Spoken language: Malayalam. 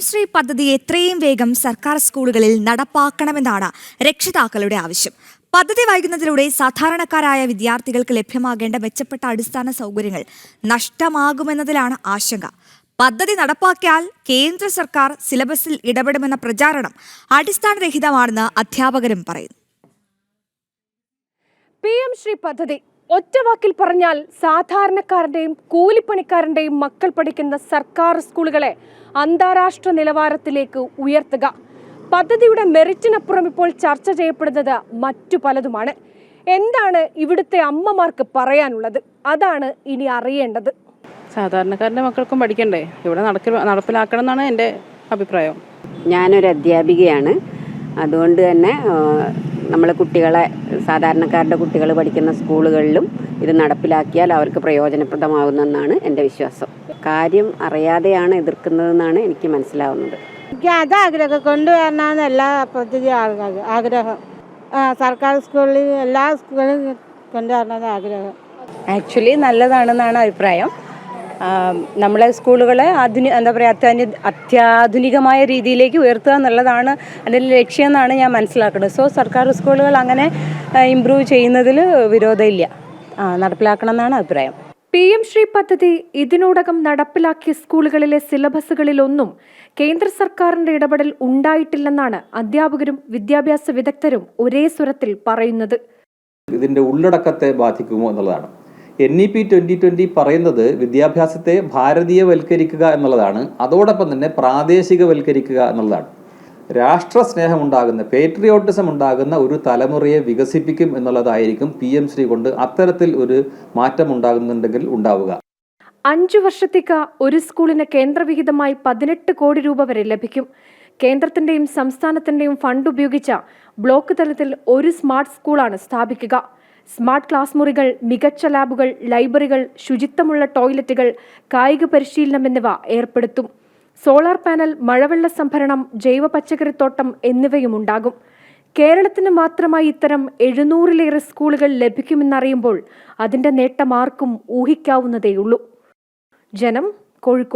ശ്രീ പദ്ധതി എത്രയും വേഗം സർക്കാർ സ്കൂളുകളിൽ നടപ്പാക്കണമെന്നാണ് രക്ഷിതാക്കളുടെ ആവശ്യം. പദ്ധതി വൈകുന്നതിലൂടെ സാധാരണക്കാരായ വിദ്യാർത്ഥികൾക്ക് ലഭ്യമാകേണ്ട മെച്ചപ്പെട്ട അടിസ്ഥാന സൗകര്യങ്ങൾ നഷ്ടമാകുമെന്നതിലാണ് ആശങ്ക. പദ്ധതി നടപ്പാക്കിയാൽ കേന്ദ്ര സർക്കാർ സിലബസിൽ ഇടപെടുമെന്ന പ്രചാരണം അടിസ്ഥാനരഹിതമാണെന്ന് അധ്യാപകരും പറയുന്നു. PM ശ്രീ പദ്ധതി ഒറ്റവാക്കിൽ പറഞ്ഞാൽ സാധാരണക്കാരന്റെയും കൂലിപ്പണിക്കാരന്റെയും മക്കൾ പഠിക്കുന്ന സർക്കാർ സ്കൂളുകളെ അന്താരാഷ്ട്ര നിലവാരത്തിലേക്ക് ഉയർത്തുക. പദ്ധതിയുടെ മെറിറ്റിനപ്പുറം ഇപ്പോൾ ചർച്ച ചെയ്യപ്പെടുന്നത് മറ്റു പലതുമാണ്. എന്താണ് ഇവിടുത്തെ അമ്മമാർക്ക് പറയാനുള്ളത്? അതാണ് ഇനി അറിയേണ്ടത്. സാധാരണക്കാരൻ്റെ മക്കൾക്കും പഠിക്കണ്ടേ? ഇവിടെ നടപ്പിലാക്കണം എന്നാണ് എൻ്റെ അഭിപ്രായം. ഞാനൊരു അധ്യാപികയാണ്. അതുകൊണ്ട് തന്നെ നമ്മൾ കുട്ടികളെ, സാധാരണക്കാരുടെ കുട്ടികൾ പഠിക്കുന്ന സ്കൂളുകളിലും ഇത് നടപ്പിലാക്കിയാൽ അവർക്ക് പ്രയോജനപ്രദമാകുമെന്നാണ് എൻ്റെ വിശ്വാസം. കാര്യം അറിയാതെയാണ് എതിർക്കുന്നതെന്നാണ് എനിക്ക് മനസ്സിലാവുന്നത്. എനിക്ക് അത് ആഗ്രഹം കൊണ്ടുവരണമെന്ന് എല്ലാ പദ്ധതി ആഗ്രഹം. സർക്കാർ സ്കൂളിൽ എല്ലാ സ്കൂളിലും കൊണ്ടുവരണമെന്ന് ആഗ്രഹം. ആക്ച്വലി നല്ലതാണെന്നാണ് അഭിപ്രായം. നമ്മളെ സ്കൂളുകളെ അത്യാധുനികമായ രീതിയിലേക്ക് ഉയർത്തുക എന്നുള്ളതാണ് അതിൻ്റെ ലക്ഷ്യം എന്നാണ് ഞാൻ മനസ്സിലാക്കുന്നത്. സോ സർക്കാർ സ്കൂളുകൾ അങ്ങനെ ഇമ്പ്രൂവ് ചെയ്യുന്നതിൽ വിരോധമില്ല, നടപ്പിലാക്കണം എന്നാണ് അഭിപ്രായം. PM ശ്രീ പദ്ധതി ഇതിനോടകം നടപ്പിലാക്കിയ സ്കൂളുകളിലെ സിലബസുകളിലൊന്നും കേന്ദ്ര സർക്കാരിന്റെ ഇടപെടൽ ഉണ്ടായിട്ടില്ലെന്നാണ് അധ്യാപകരും വിദ്യാഭ്യാസ വിദഗ്ധരും ഒരേ സ്വരത്തിൽ പറയുന്നത്. ഇതിന്റെ ഉള്ളടക്കത്തെ ബാധിക്കുമോ എന്നുള്ളതാണ്. NEP 2020 പറയുന്നത് വിദ്യാഭ്യാസത്തെ ഭാരതീയവൽക്കരിക്കുക എന്നുള്ളതാണ്. അതോടൊപ്പം തന്നെ പ്രാദേശികവൽക്കരിക്കുക എന്നുള്ളതാണ്. രാഷ്ട്രസ്നേഹം ഉണ്ടാകുന്ന, പേട്രിയോട്ടിസം ഉണ്ടാകുന്ന ഒരു തലമുറയെ വികസിപ്പിക്കും എന്നുള്ളതായിരിക്കും PM ശ്രീ കൊണ്ട് അത്തരത്തിൽ ഒരു മാറ്റം ഉണ്ടാകുന്നുണ്ടെങ്കിൽ ഉണ്ടാവുക. 5 വർഷത്തേക്ക് ഒരു സ്കൂളിന് കേന്ദ്രവിഹിതമായി 18 കോടി രൂപ വരെ ലഭിക്കും. കേന്ദ്രത്തിന്റെയും സംസ്ഥാനത്തിന്റെയും ഫണ്ട് ഉപയോഗിച്ച ബ്ലോക്ക് തലത്തിൽ ഒരു സ്മാർട്ട് സ്കൂളാണ് സ്ഥാപിക്കുക. സ്മാർട്ട് ക്ലാസ് മുറികൾ, മികച്ച ലാബുകൾ, ലൈബ്രറികൾ, ശുചിത്വമുള്ള ടോയ്ലറ്റുകൾ, കായിക പരിശീലനം എന്നിവ ഏർപ്പെടുത്തും. സോളാർ പാനൽ, മഴവെള്ള സംഭരണം, ജൈവ പച്ചക്കറിത്തോട്ടം എന്നിവയും ഉണ്ടാകും. കേരളത്തിന് മാത്രമായി ഇത്തരം 700-ലേറെ സ്കൂളുകൾ ലഭിക്കുമെന്നറിയുമ്പോൾ അതിന്റെ നേട്ടം ആർക്കും ഊഹിക്കാവുന്നതേയുള്ളൂ. ജനം, കോഴിക്കോട്.